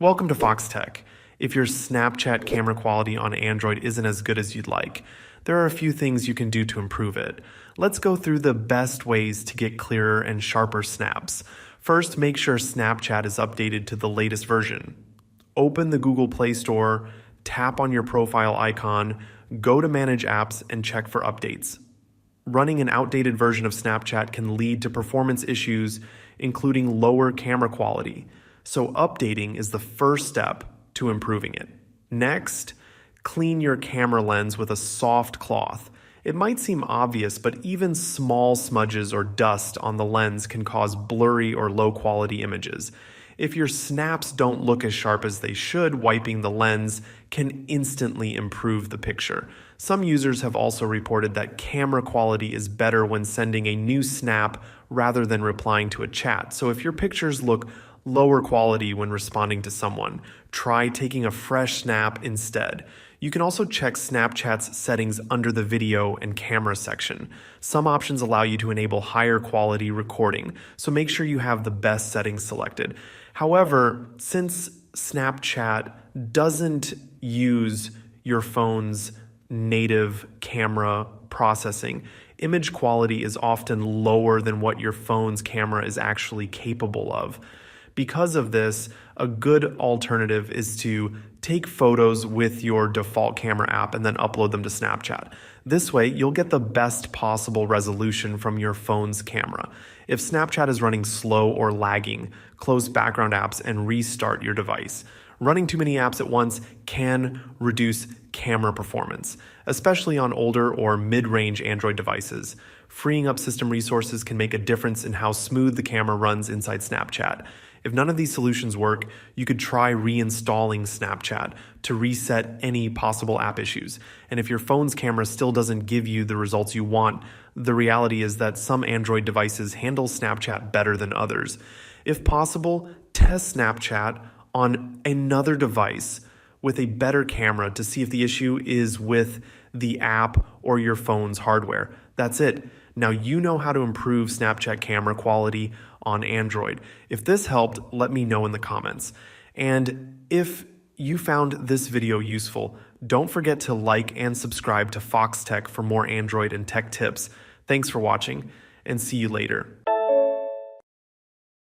Welcome to Foxtecc. If your Snapchat camera quality on Android isn't as good as you'd like, there are a few things you can do to improve it. Let's go through the best ways to get clearer and sharper snaps. First, make sure Snapchat is updated to the latest version. Open the Google Play Store, tap on your profile icon, go to Manage Apps, and check for updates. Running an outdated version of Snapchat can lead to performance issues, including lower camera quality. So updating is the first step to improving it. Next, clean your camera lens with a soft cloth. It might seem obvious, but even small smudges or dust on the lens can cause blurry or low quality images. If your snaps don't look as sharp as they should, wiping the lens can instantly improve the picture. Some users have also reported that camera quality is better when sending a new snap rather than replying to a chat. So if your pictures look lower quality when responding to someone, try taking a fresh snap instead. You can also check Snapchat's settings under the video and camera section. Some options allow you to enable higher quality recording, so make sure you have the best settings selected. However, since Snapchat doesn't use your phone's native camera processing, image quality is often lower than what your phone's camera is actually capable of. Because of this, a good alternative is to take photos with your default camera app and then upload them to Snapchat. This way, you'll get the best possible resolution from your phone's camera. If Snapchat is running slow or lagging, close background apps and restart your device. Running too many apps at once can reduce camera performance, especially on older or mid-range Android devices. Freeing up system resources can make a difference in how smooth the camera runs inside Snapchat. If none of these solutions work, you could try reinstalling Snapchat to reset any possible app issues. And if your phone's camera still doesn't give you the results you want, the reality is that some Android devices handle Snapchat better than others. If possible, test Snapchat on another device with a better camera to see if the issue is with the app or your phone's hardware. That's it. Now you know how to improve Snapchat camera quality on Android. If this helped, let me know in the comments. And if you found this video useful, don't forget to like and subscribe to Foxtecc for more Android and tech tips. Thanks for watching, and see you later.